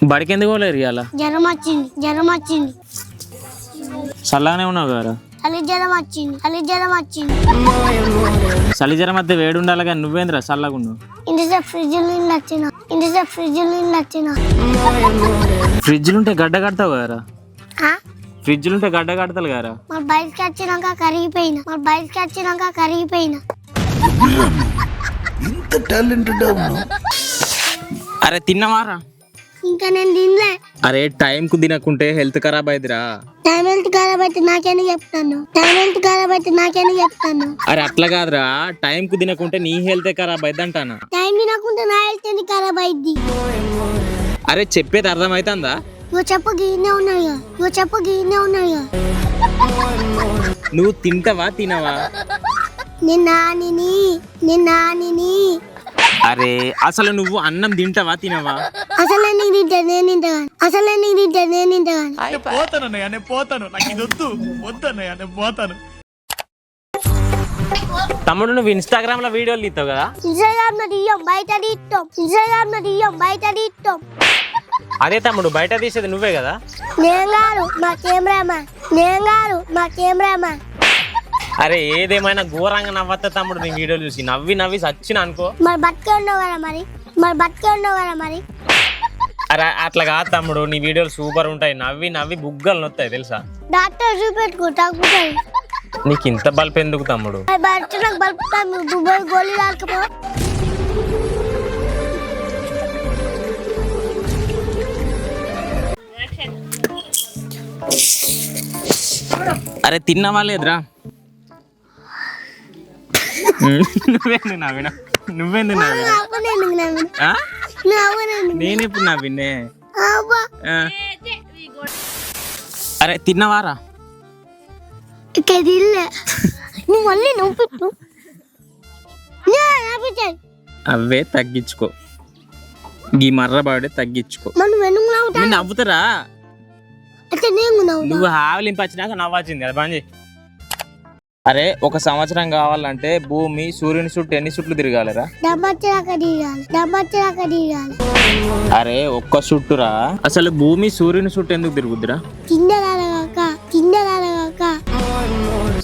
బడికి ఎందుకు పోలేరు ఇవాళ? జ్వరం వచ్చింది. చల్లగానే ఉన్నావు కదా. చలి జ్వరం వచ్చింది. చలి జ్వరం వస్తే వేడి ఉండాలి కానీ నువ్వేంద్రా చల్లగున్నావు? ఇంతసేపు ఫ్రిడ్జ్ నుండి వచ్చిన ఫ్రిడ్జ్లు ఉంటే గడ్డ కడతావు కదరా. ఫ్రిడ్జ్లు ఉంటే గడ్డ కడతారు కదరా. మరి బయటకి వచ్చినాక కరిగిపోయినా ఇంత టాలెంటెడ్. అరే తిన్నవారా? ఇంకా నేను తినలే. అరే టైం కు తినకుంటే హెల్త్ ఖరాబ్ అయిదిరా. టైం హెల్త్ ఖరాబ్ అయితే నాకెందుకు చెప్తాను? అరే అట్లా కాదురా, టైం కు తినకుంటే నీ హెల్త్ ఖరాబ్ అయిద్ది అంటానా. టైం తినకుంటే నా హెల్త్ ఎందుకు ఖరాబ్ అయింది? అరే చెప్పేది అర్థమైతుందా? నువ్వు చెప్పు గీనే ఉన్నాయిగా. నువ్వు తింటావా తినవా? నేను నానిని. అరే అసలు నువ్వు అన్నం తింటావా తినవా? అసలు నేను తింటాను. తమ్ముడు నువ్వు ఇన్స్టాగ్రామ్ లో వీడియోలు తీస్తావు కదా. ఇన్స్టాగ్రామ్ లో తీయం, బయట తీస్తాం. అదే తమ్ముడు బయట తీసేది నువ్వే కదా. నేను గారు మా కెమెరామాన్. అరే ఏదేమైనా ఘోరంగా నవ్వత్తా తమ్ముడు నీ వీడియోలు చూసి. నవ్వి సచ్చిన అనుకో. మరి బతికే ఉండవు కదా మరి. అరే అట్లా కాదు తమ్ముడు, నీ వీడియోలు సూపర్ ఉంటాయి. నవ్వి బుగ్గలు నొత్తాయి తెలుసా. డాక్టర్ చూపెట్టుకో తగ్గుతుంది. నీకు ఇంత బల్బ్ ఎందుకు తమ్ముడు? నాకు బలుపుతాను, దుబాయ్ గోళీ రాకపో. అరే తిన్నవా లేదురా? నువ్వేందు నేనెప్పుడు నవ్వినే? అరే తిన్నవారా? నువ్వు మళ్ళీ నవ్వు అవే తగ్గించుకో, ఈ మర్రబాడే తగ్గించుకో. నవ్వుతారా? నువ్వు హావలింపు వచ్చినాక నవ్వాల్సింది అది బంద్. అరే ఒక సంవత్సరం కావాలంటే భూమి సూర్యుని చుట్టూ ఎన్ని చుట్లు తిరగాలరా? అరే ఒక్క చుట్టురా. అసలు భూమి సూర్యుని చుట్టూ ఎందుకు తిరుగుద్దురా?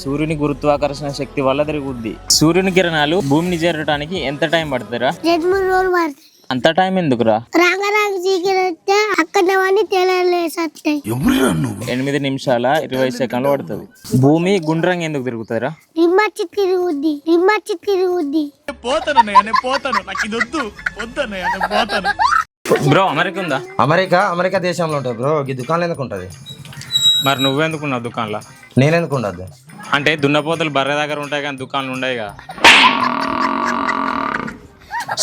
సూర్యుని గురుత్వాకర్షణ శక్తి వల్ల తిరుగుద్ది. సూర్యుని కిరణాలు భూమిని చేరడానికి ఎంత టైం పడుతుందిరా? 2-3 రోజులు పడుతుంది. అంత టైం ఎందుకురా? అక్కడ 8 నిమిషాల 20 సెకండ్లు పడుతుంది. భూమి గుండ్రంగా ఎందుకు తిరుగుతారా? రిమ్మచ్చి తిరుగుద్ది. బ్రో అమెరికా ఉందా? అమెరికా దేశంలో ఉంటుంది బ్రో. ఈ దుకాణం ఎందుకు ఉంటుంది? మరి నువ్వెందుకున్నావు దుకాణంలో? నేనెందుకు ఉండదు? అంటే దున్నపోతలు బర్రె దగ్గర ఉంటాయి కానీ దుకాణాలు ఉండవుగా.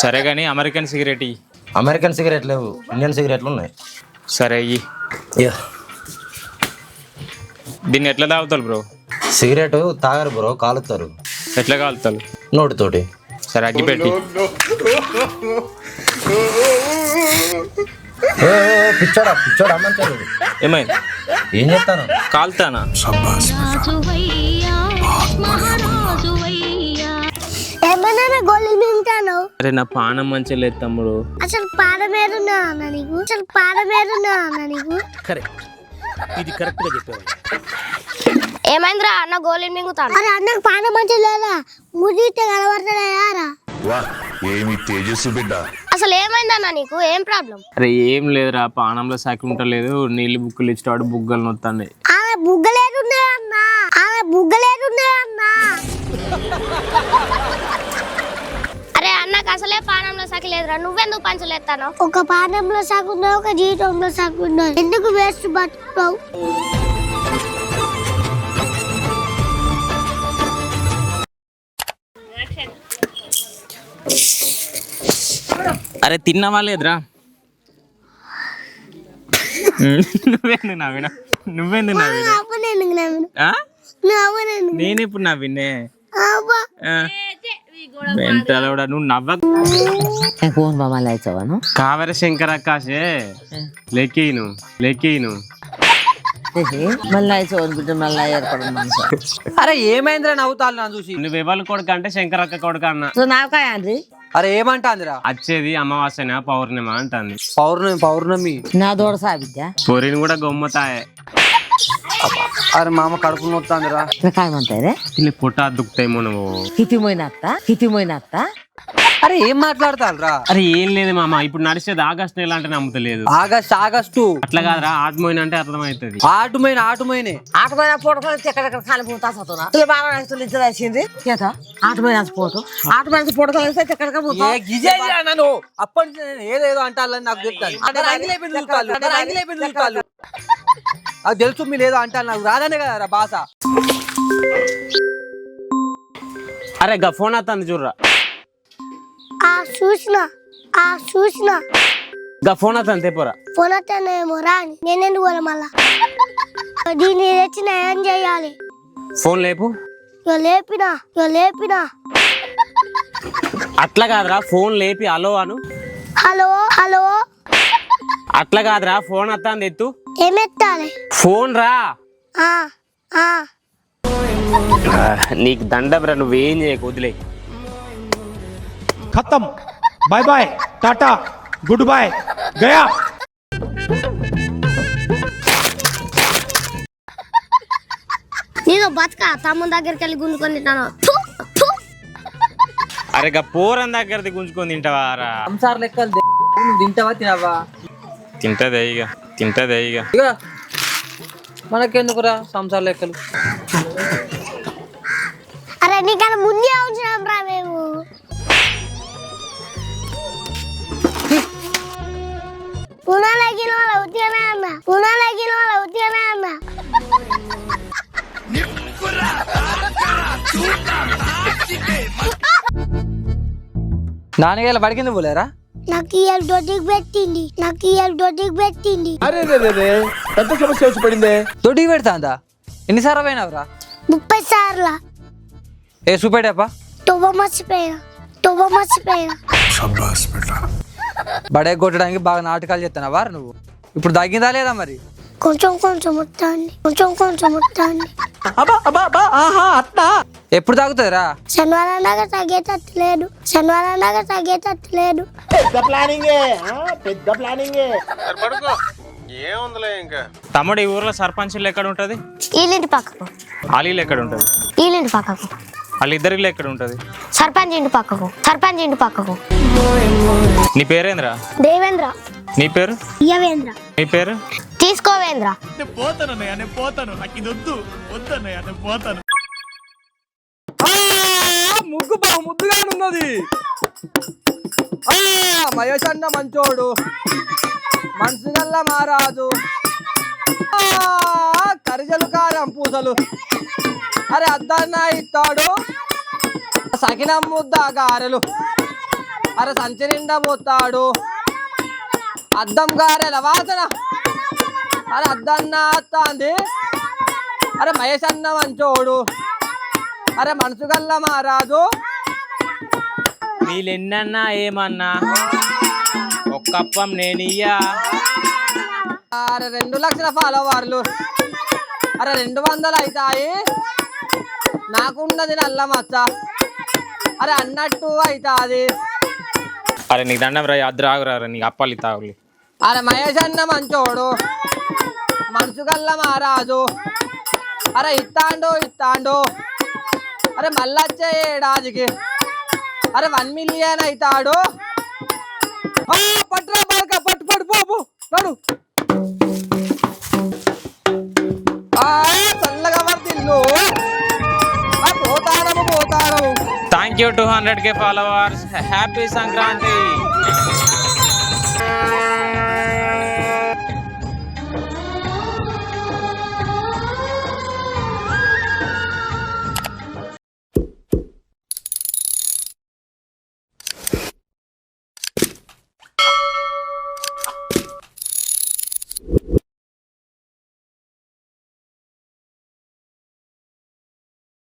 సరే కానీ అమెరికన్ సిగరెట్ అమెరికన్ సిగరెట్ లేవు, ఇండియన్ సిగరెట్లు ఉన్నాయి. సరే అయ్యి. దీన్ని ఎట్లా తాగుతారు బ్రో? సిగరెట్ తాగరు బ్రో, కాలుతారు. ఎట్లా కాలుతారు? నోటితోటి. సరే అగ్గి పెట్టి. పిచ్చోడా మంచి. ఏమైంది? ఏం చెప్తాను? కాలుతానా? గోళీలు మింగుతాను. అరే నా పానం మంచిగా లేదు తమ్ముడు. అసలు పానం ఏడున్నా నీకు? ఇది కరెక్ట్ గా చెప్పావు. ఏమైందిరా అన్న గోళీలు మింగుతాను? అరే అన్నకు పానం మంచిగా లేదా? మురిగితే కలవడతారా? ఏమి తేజస్సు బిడ్డ. అసలు ఏమైందన్న నీకు? ఏం ప్రాబ్లం? అరే ఏం లేదురా, పానంలో సైకి ఉంటలేదు. నీళ్ళు బుక్కులు ఇచ్చాడు, బుగ్గలు నొత్తాయి. ఆమె బుగ్గలేదున్నాయన్నా. అరే అన్నకు అసలే పానంలో సకి లేదురా, నువ్వెందుకు పంచలేస్తాను? ఒక పానంలో సగు ఉన్నది, ఒక జీవితంలో సగు ఉన్నది. ఎందుకు వేస్ట్ బతుకుతావు? అరే తిన్నవా లేదురా? నువ్వెందుకు నేనెప్పుడు నవ్వినే? నువ్వు నవ్వ కావర శంకర ఆకాశే లెక్కీను అరే ఏమైందిరా నవ్వుతాను నా చూసి? నువ్వు ఎవరి కొడుకు అంటే శంకరక్క కొడుకు అన్న. నాకాయ అరే ఏమంటాందిరా? వచ్చేది అమావాస్యన పౌర్ణిమ అంటుంది. పౌర్ణమి నా దూడ సాబిద్దా పొరిని కూడా గొమ్మతాయే. అరే మామ కడుపు నొత్తాందిరా. కాయమంటారే తిని పొట్ట దుక్కుతాయేమో నువ్వు. హితిపోయిన అత్త అరే ఏం మాట్లాడతారా? అరే ఏం లేదు మామ, ఇప్పుడు నడిచేది ఆగస్టు నెల అంటే నమ్ముతలేదు. ఆగస్టు అట్లా కాదురా, ఆత్మోయిన అంటే అర్థమవుతుంది. ఆటుమైన ఆటమైన పోటు ఎక్కడెక్కడ కాలిపోతా సతున్నా బాగా ఇచ్చింది చేత ఆటమైన పోటు ఆటమైన పోటు కలిస్తే ఎక్కడికి పోతా అప్పటి నుంచి నేను ఏదేదో అంటాలని నాకు చెప్తాను. నాకు తెలుసు మీరు ఏదో అంటారు, నాకు రాదనే కదా భాష. అరే గా ఫోన్ వస్తుంది చూడరా. చూసిన గా ఫోన్ వస్తుంది తెపోరా. ఫోన్ వస్తానేమో రాని నేనెందుకు పోలే మళ్ళా. దీన్ని తెచ్చిన ఏం చెయ్యాలి? ఫోన్ లేపు. లేపినా అట్లా కాదురా, ఫోన్ లేపి హలో అను. హలో అట్లా కాదురా, ఫోన్ వస్తుంది ఎత్తు. ఏమెత్తాలి? ఫోన్ రా. ఆ నీకు దండబ్రా, నువ్వేం చేయకు, వదిలే. खत्म, bye bye, tata, goodbye, गया। నేను బతక తమ్ముని దగ్గరికి వెళ్ళి గుంజుకొని తింటాను. అరే గా పోరన్ దగ్గరది గుంజుకొని తింటావారా? సంసార లెక్కలు నువ్వు తింటావా తినవా? తింటదే ఇక. ఇక మనకెందుకురా సంసార లెక్కలు? అరే నీకన్నా ముందే ఉంచినాం రా మేము. పునాలగిన వాళ్ళ ఉద్యోగమే అన్న. నాన్నగారు బడికింది పోలేరా? నాకు ఇవాళ దొడ్డికి పెట్టింది. అరే పెద్ద సమస్య వచ్చి పడిందే. దొడ్డికి పెడతాందా? ఎన్నిసార్లు పోయినావురా? 30 సార్లు. ఏ చూపెడాపా? తువ్వ మర్చిపోయినా. బడే కొట్టడానికి బాగా నాటకాలు చేస్తున్నావా నువ్వు? ఇప్పుడు తగ్గిందా లేదా మరి? కొంచెం మొత్తాన్ని. ఎప్పుడు తాగుతుందిరా? శనివారం దాకా తగ్గేటట్టు లేదు. తమ్ముడు, ఈ ఊర్లో సర్పంచులు ఎక్కడ ఉంటది? వీళ్ళింటి పక్కకు. ఆలీలు ఎక్కడ ఉంటది? వీళ్ళింటి పక్కకు. వాళ్ళిద్దరిలో ఎక్కడ ఉంటది? సర్పంచ్ ఇంటి పక్కకు. నీ పేరేంద్రా? దేవేంద్ర. నీ పేరు? యవేంద్ర. నీ పేరు? తీసుకోవేంద్ర. ముగ్గు బాగా ముద్దుగా ఉన్నది. మహేష్ అన్న మంచోడు, మనసు గల్ల మహారాజు, కరిజలు కారం పూసలు. అరే అద్దన్న ఇస్తాడు, సకినం ముద్ద గారెలు. అరే సంచి నిండా పోతాడు, అద్దం గారెల వాసన. అరే అద్దన్న అత్తాంది. అరే మహేష్ అన్న మంచోడు, అరే మనసు గల్ల మహారాజు. వీళ్ళెన్నన్నా ఏమన్నా ఒక్కప్పం నేనియ్యా. అరే 2 లక్షల ఫాలోవర్లు. అరే 200 అవుతాయి. నాకున్నది నల్ల మచ్చ. అరే అన్నట్టు అవుతాది. అరే నీకు దండం రా, అద్దు రాగురా, నీకు అప్పాలి తాగులి. అరే మహేష్ అన్న మంచోడు, మనసు గల్ల మహారాజు. అరే ఇత్తాండు. అరే మళ్ళొచ్చే ఏడాదికి అరే 1 మిలియన్ అవుతాడు. పట్టురా బాగా పట్టు బాబు నడు. చల్లగా వర్దిల్లు. పోతాడు. Thank you 200K followers. Happy Sankranti.